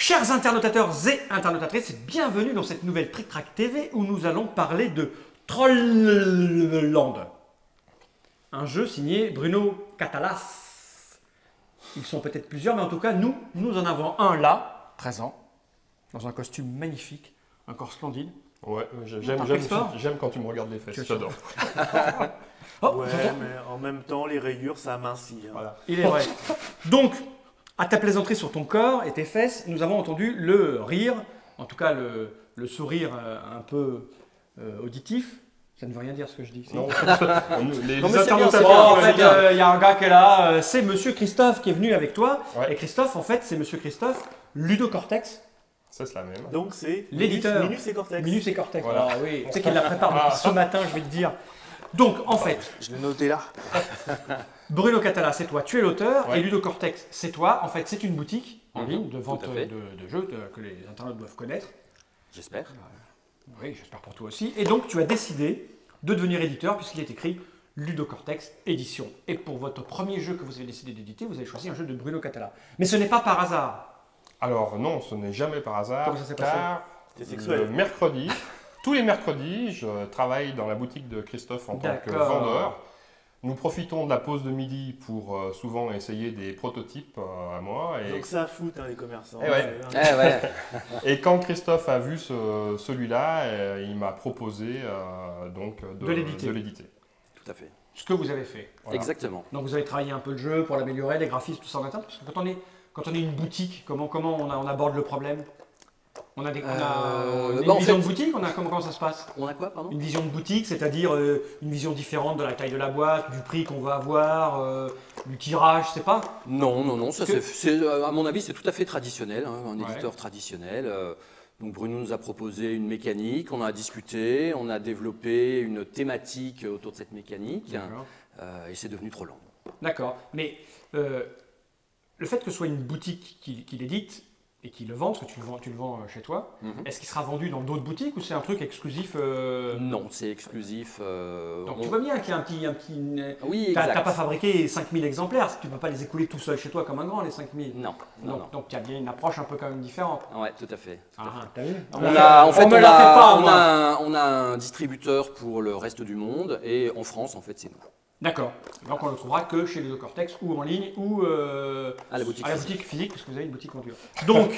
Chers internautateurs et internautatrices, bienvenue dans cette nouvelle Trick Track TV où nous allons parler de Trollland. Un jeu signé Bruno Catalas. Ils sont peut-être plusieurs, mais en tout cas, nous en avons un là, présent, dans un costume magnifique, un corps splendide. Ouais, j'aime quand tu me regardes les fesses, j'adore. Oh, ouais, mais en même temps, les rayures, ça amincit. Hein. Voilà. Il est vrai. Donc, à ta plaisanterie sur ton corps et tes fesses, nous avons entendu le rire, en tout cas le sourire un peu auditif. Ça ne veut rien dire ce que je dis. Non, les internautateurs. En fait, il y a un gars qui est là, c'est Monsieur Christophe qui est venu avec toi. Ouais. Et Christophe, en fait, c'est Monsieur Christophe Ludocortex. Ça, c'est la même. Donc, c'est l'éditeur. Minus et Cortex. Minus et Cortex. Voilà. Ah, oui. Tu sais qu'il la prépare depuis ce matin, je vais te dire. Donc, en fait, je l'ai noté là. Bruno Catala, c'est toi, tu es l'auteur, Ouais. et Ludocortex, c'est toi. En fait, c'est une boutique en ligne de vente Tout à fait. de jeux que les internautes doivent connaître. J'espère. Oui, j'espère pour toi aussi. Et donc, tu as décidé de devenir éditeur puisqu'il est écrit Ludocortex Édition. Et pour votre premier jeu que vous avez décidé d'éditer, vous avez choisi un jeu de Bruno Catala. Mais ce n'est pas par hasard. Alors non, ce n'est jamais par hasard, Comment ça s'est passé? car C'est sexuel. le mercredi, tous les mercredis, je travaille dans la boutique de Christophe en tant que D'accord. vendeur. Nous profitons de la pause de midi pour souvent essayer des prototypes à moi. Donc, ça fout hein, les commerçants. Eh ouais. Eh ouais. Et quand Christophe a vu celui-là, il m'a proposé donc De l'éditer. Tout à fait. Ce que vous avez fait. Voilà. Exactement. Donc, vous avez travaillé un peu le jeu pour l'améliorer, les graphismes, tout ça en interne. Parce que quand on est une boutique, comment on aborde le problème? On a une en vision fait- de boutique, comment ça se passe? On a quoi, pardon? Une vision de boutique, c'est-à-dire une vision différente de la taille de la boîte, du prix qu'on va avoir, du tirage, je sais pas. Non, ça Que- à mon avis, c'est tout à fait traditionnel, hein, un Ouais. éditeur traditionnel. Donc Bruno nous a proposé une mécanique, on a discuté, on a développé une thématique autour de cette mécanique, et c'est devenu Trollland. D'accord. Mais le fait que ce soit une boutique qui l'édite et qui le vend, parce que tu le vends chez toi, Mhm. est-ce qu'il sera vendu dans d'autres boutiques ou c'est un truc exclusif Non, c'est exclusif. Donc on- tu vois bien qu'il y a un petit... Oui, T'as exact. pas fabriqué 5000 exemplaires, tu ne peux pas les écouler tout seul chez toi comme un grand, les 5000. Non. Donc tu as bien une approche un peu quand même différente. Ouais, tout à fait. T'as vu On a, en fait, me la fait pas, moi. on a un distributeur pour le reste du monde, et en France, en fait, c'est nous. D'accord. Donc on le trouvera que chez Ludocortex ou en ligne ou À la boutique physique. physique, parce que vous avez une boutique en dur. Donc,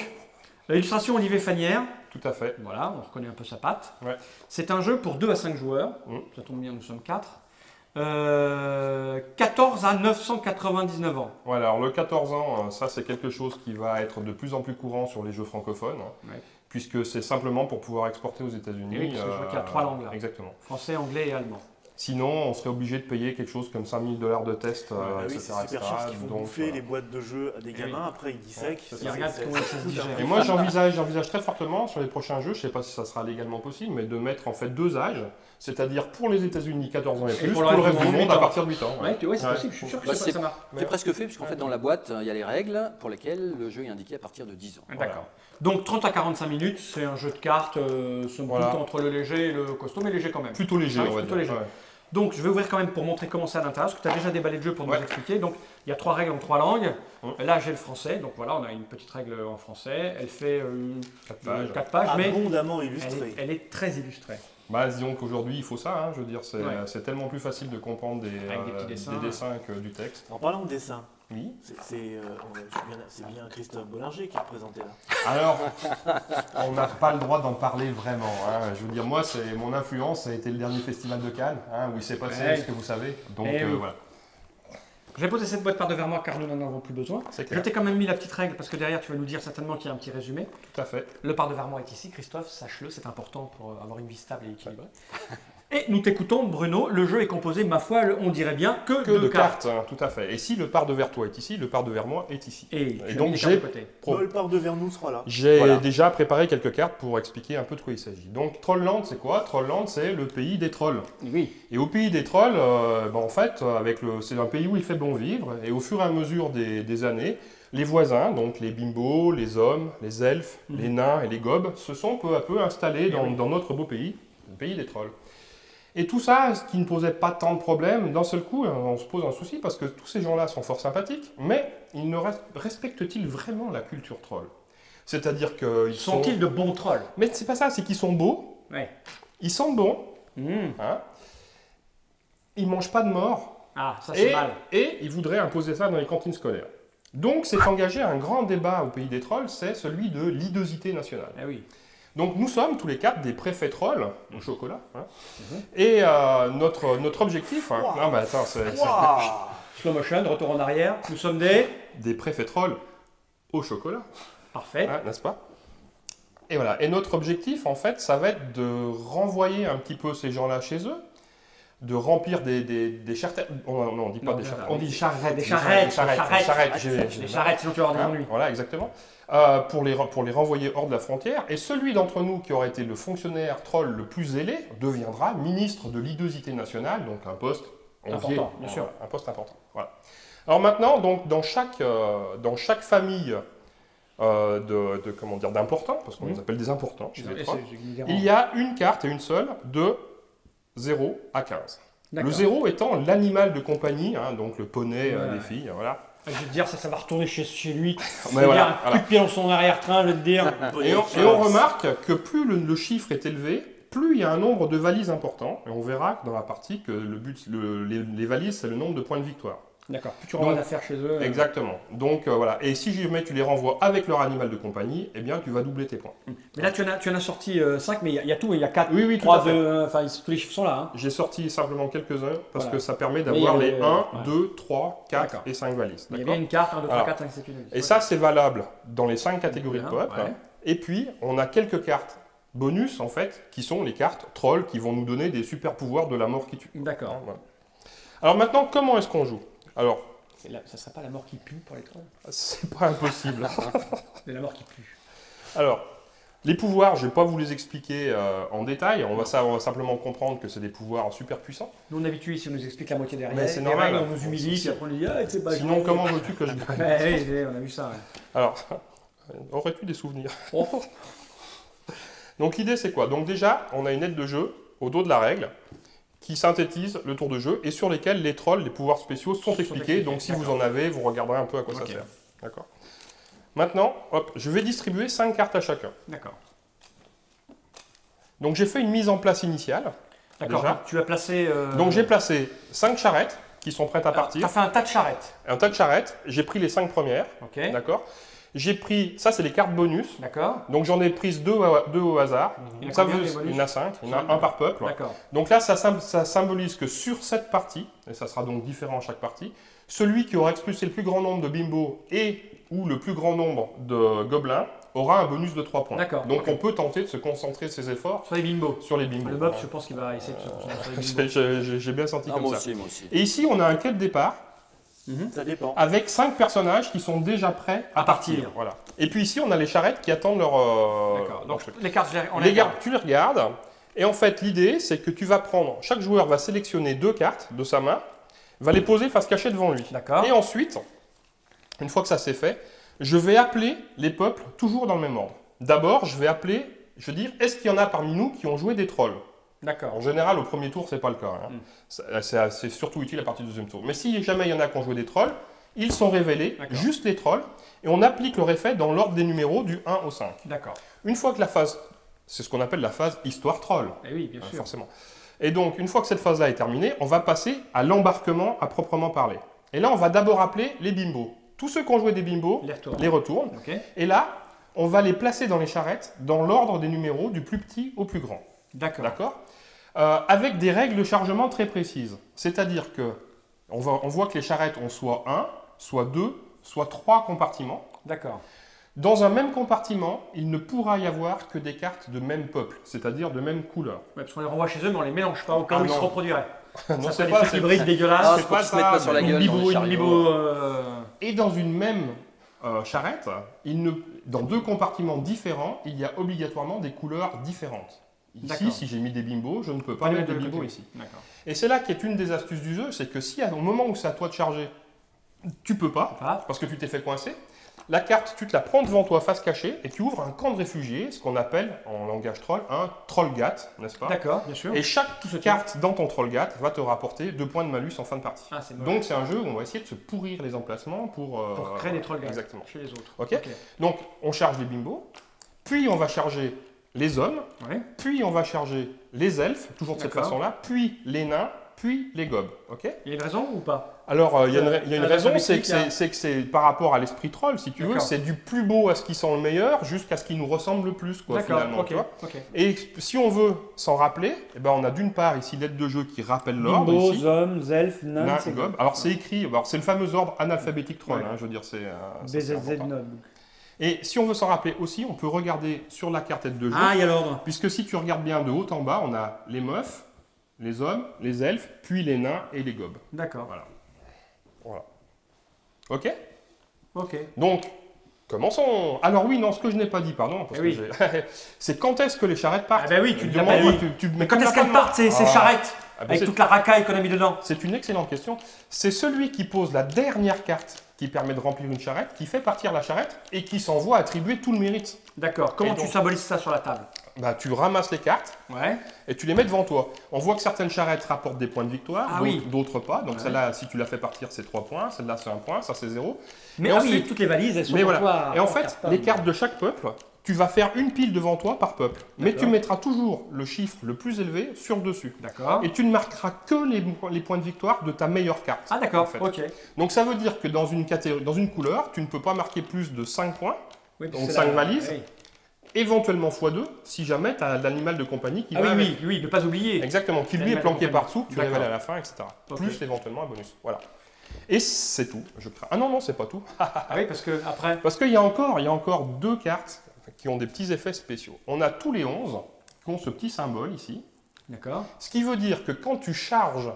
l'illustration Olivier Fanière, Tout à fait. voilà, on reconnaît un peu sa patte. Ouais. C'est un jeu pour 2 à 5 joueurs, Mm. ça tombe bien, nous sommes 4. 14 à 999 ans. Voilà, alors le 14 ans, ça c'est quelque chose qui va être de plus en plus courant sur les jeux francophones, Ouais. puisque c'est simplement pour pouvoir exporter aux États-Unis. Oui, parce que je vois qu'il y a 3 langues là. Exactement. Français, anglais et allemand. Sinon, on serait obligé de payer quelque chose comme 5000 $ de test, Ah oui, etc. c'est super cher parce qu'ils font Donc, bouffer voilà. les boîtes de jeux à des gamins, après ils dissèquent. Ouais, Ils regardent comment ça se digère. Et moi, j'envisage très fortement sur les prochains jeux, je ne sais pas si ça sera légalement possible, mais de mettre en fait 2 âges, c'est-à-dire pour les États-Unis 14 ans et plus, pour le reste du monde 8 à ans. partir de 8 ans. Ouais, c'est Ouais. possible, je suis sûr que Bah, ça marche. C'est presque fait, puisqu'en fait, dans la boîte, il y a les règles pour lesquelles le jeu est indiqué à partir de 10 ans. D'accord. Donc 30 à 45 minutes, c'est un jeu de cartes, somme Voilà. toute entre le léger et le costaud, mais léger quand même. Plutôt léger, Ah oui, on va plutôt dire. léger. Ouais. Donc je vais ouvrir quand même pour montrer comment c'est à l'intérieur, parce que tu as déjà déballé le jeu pour nous Ouais. expliquer. Donc il y a 3 règles en 3 langues. Ouais. Là j'ai le français, donc voilà, on a une petite règle en français. Elle fait 4 pages. 4 pages, mais Abondamment elle illustré. est très illustrée. Bah, disons qu'aujourd'hui, il faut ça, hein, je veux dire, Ouais. c'est tellement plus facile de comprendre des Avec des petits dessins. que du texte. En parlant de dessin, Oui. c'est bien Christophe Bollinger qui est représenté là. Alors, on n'a pas le droit d'en parler vraiment. Hein. Je veux dire, moi, mon influence, ça a été le dernier festival de Cannes, hein, où il s'est passé Ouais. ce que vous savez. Donc, Eh oui. voilà. Je vais poser cette boîte par devers moi car nous n'en avons plus besoin. C'est Je clair. t'ai quand même mis la petite règle parce que derrière tu vas nous dire certainement qu'il y a un petit résumé. Tout à fait. Le par devers moi est ici, Christophe, sache-le, c'est important pour avoir une vie stable et équilibrée. Et nous t'écoutons, Bruno, le jeu est composé, ma foi, on dirait bien, que Que de cartes. hein, tout à fait. Et si le par devers toi est ici, le par devers moi est ici. Et tu as donc, mis les cartes de côté. Paul part de Vernou sera là. J'ai Voilà. déjà préparé quelques cartes pour expliquer un peu de quoi il s'agit. Donc, Trollland, c'est quoi? Trollland, c'est le pays des trolls. Oui. Et au pays des trolls, en fait, c'est un pays où il fait bon vivre. Et au fur et à mesure des années, les voisins, donc les bimbos, les hommes, les elfes, les nains et les gobes, se sont peu à peu installés dans notre beau pays, le pays des trolls. Et tout ça, ce qui ne posait pas tant de problèmes, d'un seul coup, on se pose un souci parce que tous ces gens-là sont fort sympathiques, mais ils ne respectent-ils vraiment la culture troll? C'est-à-dire qu'ils Sont-ils de bons trolls? Mais c'est pas ça, c'est qu'ils sont beaux, Ouais. ils sont bons, Mmh. hein, ils mangent pas de mort, Ah, ça c'est mal. et ils voudraient imposer ça dans les cantines scolaires. Donc c'est engagé un grand débat au pays des trolls, c'est celui de l'hidosité nationale. Eh oui. Donc nous sommes tous les quatre des préfets trolls au chocolat. Hein. Mhm. Et notre objectif... Hein, non, mais attends, Slow motion, retour en arrière. Nous sommes des... des préfets trolls au chocolat, Parfait. hein, n'est-ce pas? Et voilà. Et notre objectif, en fait, ça va être de renvoyer un petit peu ces gens-là chez eux, de remplir des charrettes. On dit pas Non, des charrettes, non, on dit charrettes. des charrettes, Des charrettes. Les charrettes, sinon tu vas avoir des ennuis. Voilà, exactement. Pour les renvoyer hors de la frontière. Et celui d'entre nous qui aurait été le fonctionnaire troll le plus zélé deviendra ministre de l'idosité nationale, donc un poste Important, bien sûr. Un poste important. Voilà. Alors maintenant, donc, dans chaque famille comment dire, d'importants, parce qu'on les appelle des importants chez les trolls, il y a une carte et une seule de 0 à 15. Le 0 étant l'animal de compagnie, hein, donc le poney, les filles, voilà. Je vais te dire, ça va retourner chez lui. Mais voilà, un coup de pied dans son arrière-train, je vais te dire. Et on remarque que plus le chiffre est élevé, plus il y a un nombre de valises important. Et on verra dans la partie que les valises, c'est le nombre de points de victoire. D'accord, plus tu renvoies d'affaires chez eux. Exactement. Donc voilà. Et si jamais tu les renvoies avec leur animal de compagnie, eh bien tu vas doubler tes points. Mais là, tu en as sorti 5, mais il y a tout. Il y a 4, oui, 3, 2, enfin tous les chiffres sont là. Hein. J'ai sorti simplement quelques-uns parce Voilà. que ça permet d'avoir les 1, ouais. 2, 3, 4 D'accord. et 5 valises. Il y a bien une carte, 1, 2, 3, 4, 5, 7, 8, 9. Et ça, c'est valable dans les 5 catégories de pop. Ouais. Et puis, on a quelques cartes bonus, en fait, qui sont les cartes trolls qui vont nous donner des super pouvoirs de la mort qui tue. D'accord. Voilà. Alors maintenant, comment est-ce qu'on joue? Alors, Ça serait pas la mort qui pue pour les trolls? c'est pas impossible. C'est la mort qui pue. Alors, les pouvoirs, je vais pas vous les expliquer en détail. On va simplement comprendre que c'est des pouvoirs super puissants. Nous, on est habitués, si on nous explique la moitié derrière. Mais c'est normal. On nous humilie, puis après on nous dit, ah, c'est pas Sinon, comment veux-tu que je gagne? Oui, on a vu ça. Ouais. Alors, aurais-tu des souvenirs? Oh. Donc l'idée c'est quoi? Donc déjà, on a une aide de jeu au dos de la règle qui synthétise le tour de jeu et sur lesquels les trolls, les pouvoirs spéciaux sont expliqués. Donc si vous en avez, vous regarderez un peu à quoi ça sert. D'accord. Maintenant, hop, je vais distribuer 5 cartes à chacun. D'accord. Donc j'ai fait une mise en place initiale. D'accord. Déjà. Tu as placé. Donc j'ai placé 5 charrettes qui sont prêtes à Tu partir. as fait un tas de charrettes. Un tas de charrettes. J'ai pris les 5 premières. Ok. D'accord. J'ai pris, ça c'est les cartes bonus. D'accord. Donc j'en ai pris 2 au hasard. Il y en a Ça combien, veut, des bonus? il y en a 5, il y en a un par peuple. D'accord. Donc là, ça symbolise que sur cette partie, et ça sera donc différent à chaque partie, celui qui aura expulsé le plus grand nombre de bimbos et ou le plus grand nombre de gobelins aura un bonus de 3 points. D'accord. Donc on peut tenter de se concentrer ses efforts Sur les bimbos. sur les bimbos. Le Bob, je pense qu'il va essayer de se concentrer sur les bimbos. J'ai bien senti Ah, comme moi ça. aussi, moi aussi. Et ici, on a un quai de départ Ça dépend. avec 5 personnages qui sont déjà prêts à partir. Voilà. Et puis ici, on a les charrettes qui attendent leur... D'accord. leur Donc truc. les cartes, on Les gardes, tu les regardes, et en fait, l'idée, c'est que tu vas prendre, chaque joueur va sélectionner 2 cartes de sa main, va les poser face cachée devant lui. D'accord. Et ensuite, une fois que ça c'est fait, je vais appeler les peuples toujours dans le même ordre. D'abord, je vais appeler, je veux dire, est-ce qu'il y en a parmi nous qui ont joué des trolls? D'accord. En général, au premier tour, c'est pas le cas. Hein. C'est surtout utile à partir du deuxième tour. Mais si jamais il y en a qui ont joué des trolls, ils sont révélés, juste les trolls, et on applique leur effet dans l'ordre des numéros du 1 au 5. D'accord. Une fois que la phase, c'est ce qu'on appelle la phase histoire troll. Eh oui, bien sûr. Forcément. Et donc, une fois que cette phase-là est terminée, on va passer à l'embarquement à proprement parler. Et là, on va d'abord appeler les bimbos. Tous ceux qui ont joué des bimbos, les retournent. Ok. Et là, on va les placer dans les charrettes dans l'ordre des numéros du plus petit au plus grand. D'accord. D'accord. Avec des règles de chargement très précises. C'est-à-dire que on voit que les charrettes ont soit 1, soit 2, soit 3 compartiments. D'accord. Dans un même compartiment, il ne pourra y avoir que des cartes de même peuple, c'est-à-dire de même couleur. Ouais, parce qu'on les renvoie chez eux, mais on les mélange pas au cas où Ah ils se non. reproduiraient. Non, Ça fait des trucs hybrides dégueulasses. Ah, c'est c'est pas pas se mettre pas sur la Une gueule dans bibo, les une bibo. chariots. Et dans une même charrette, dans 2 compartiments différents, il y a obligatoirement des couleurs différentes. Ici, D'accord. si j'ai mis des bimbos, je ne peux pas Pas mettre de de bimbos côté. ici. D'accord. Et c'est là qu'est une des astuces du jeu, c'est que si au moment où c'est à toi de charger, tu peux pas, Ah. parce que tu t'es fait coincer, La carte, tu te la prends devant toi face cachée et tu ouvres un camp de réfugiés, ce qu'on appelle en langage troll un trollgat, n'est-ce pas? D'accord, bien sûr. Et chaque carte dans ton trollgat va te rapporter 2 points de malus en fin de partie. Ah, c'est Donc c'est un jeu où on va essayer de se pourrir les emplacements pour créer des trollgats exactement. chez les autres. Ok. Donc on charge les bimbos, puis on va charger les hommes, Ouais. puis on va charger les elfes, toujours de cette D'accord. façon-là, puis les nains, puis les gobes. Ok. Il y a une raison ou pas? Alors, il y a une raison, c'est alphabétique, que c'est par rapport à l'esprit troll, si tu veux, D'accord. c'est du plus beau à ce qui sent le meilleur jusqu'à ce qui nous ressemble le plus, quoi, D'accord, finalement. ok. Tu vois. Ok. Et si on veut s'en rappeler, eh ben, on a d'une part ici l'aide de jeu qui rappelle l'ordre. Bimbos, Ici. hommes, elfes, nains, Nains, c'est gobes. Alors, c'est écrit, alors, c'est le fameux ordre analphabétique troll, Ouais. hein, je veux dire, c'est BZZ important. Nob. Et si on veut s'en rappeler aussi, on peut regarder sur la carte aide de jeu, Ah, il y a l'ordre. puisque si tu regardes bien de haut en bas, on a les meufs, les hommes, les elfes, puis les nains et les gobes. D'accord. Voilà. Ok. Ok. Donc, commençons. Alors oui, non, ce que je n'ai pas dit, pardon, parce Eh oui. que c'est quand est-ce que les charrettes partent? Ah ben oui, tu ne l'as Demande-moi, pas dit. mais Quand tu est-ce l'as pas qu'elles demandé. partent, ces Ah. charrettes? Ah ben Avec c'est- toute la racaille qu'on a mis dedans. C'est une excellente question. C'est celui qui pose la dernière carte qui permet de remplir une charrette, qui fait partir la charrette et qui s'envoie attribuer tout le mérite. D'accord. Comment Et tu donc- symbolises ça sur la table? Bah, tu ramasses les cartes Ouais. et tu les mets devant toi. On voit que certaines charrettes rapportent des points de victoire, Ah d'autres oui. d'autres pas. Donc Ouais. celle-là, si tu la fais partir, c'est 3 points. Celle-là, c'est 1 point. Ça, c'est 0. Mais Et ah oui, ensuite- toutes les valises, elles sont Mais pour voilà. toi. Et en en fait, cartable. les cartes de chaque peuple, tu vas faire une pile devant toi par peuple. Mais tu D'accord. mettras toujours le chiffre le plus élevé sur le dessus. D'accord. Et tu ne marqueras que les points de victoire de ta meilleure carte. Ah d'accord, en fait. ok. Donc ça veut dire que dans une couleur, tu ne peux pas marquer plus de 5 points, Oui, Donc, c'est 5 la- valises. oui. éventuellement x2 si jamais tu as l'animal de compagnie qui Ah va oui, avec. oui, oui, ne pas oublier. Exactement, qui lui est L'animal de planqué compagnie. par-dessous, tu D'accord. révèles à la fin, etc. Ok. Plus éventuellement un bonus. Voilà. Et c'est tout. Je crains. Ah non, non, c'est pas tout. Ah oui, parce que après. Parce qu'il y a encore 2 cartes qui ont des petits effets spéciaux. On a tous les 11 qui ont ce petit symbole ici. D'accord. Ce qui veut dire que quand tu charges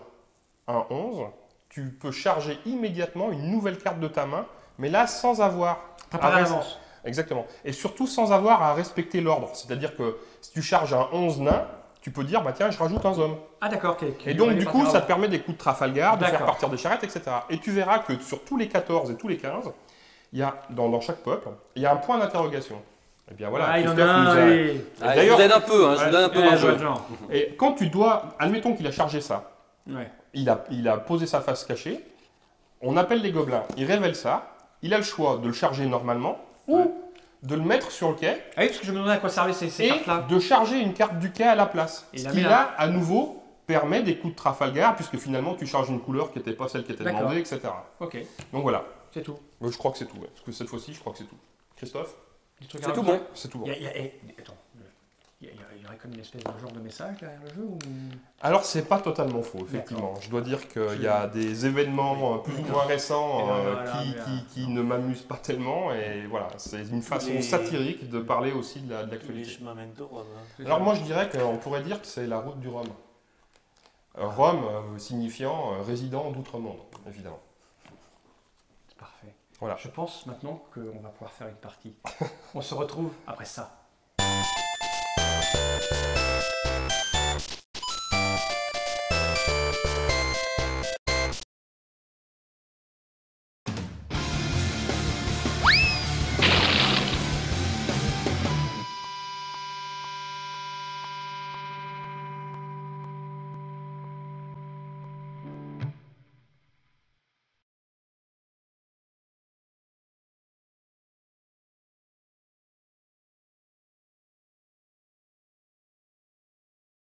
un 11, tu peux charger immédiatement une nouvelle carte de ta main, mais là sans avoir Préparé à l'avance. Exactement. Et surtout sans avoir à respecter l'ordre. C'est-à-dire que si tu charges un 11 nain, tu peux dire, bah tiens, je rajoute un homme. Ah d'accord, ok. Et donc, du coup, ça te permet des coups de Trafalgar, de faire D'accord. partir des charrettes, etc. Et tu verras que sur tous les 14 et tous les 15, il y a, dans chaque peuple, il y a un point d'interrogation. Et bien voilà, Ah, il en a Christophe nous a- un, oui. Ah, je D'ailleurs- vous aide un peu, hein, je Ouais, vous donne un peu Ouais, dans le je vois jeu. le genre. Et quand tu dois, admettons qu'il a chargé ça, Ouais. il a posé sa face cachée, on appelle les gobelins, il révèle ça, il a le choix de le charger normalement ou de le mettre sur le quai Ah oui, parce que je me demandais à quoi servaient ces et cartes-là. de charger une carte du quai à la place. Et Ce la qui met là. là, à nouveau, permet des coups de Trafalgar, puisque finalement tu charges une couleur qui n'était pas celle qui était D'accord. demandée, etc. Ok, Donc voilà. c'est tout. Je crois que c'est tout. Ouais. Parce que cette fois-ci, je crois que c'est tout. Christophe? Des trucs C'est à tout rajouter bon. C'est tout bon. Attends, il y aurait comme une espèce de genre de message derrière le jeu ou... Alors, c'est pas totalement faux, effectivement. Je dois dire qu'il y a des événements plus ou moins récents Et là, voilà, qui ne m'amusent pas tellement. Et voilà, c'est une façon Les- satirique de parler aussi de Les l'actualité. chemins mènent au Rhum. Hein. Alors, moi, je dirais qu'on pourrait dire que c'est la route du Rhum. Rome signifiant résident d'outre-monde, évidemment. C'est parfait. Voilà. Je pense maintenant qu'on va pouvoir faire une partie. On se retrouve après ça.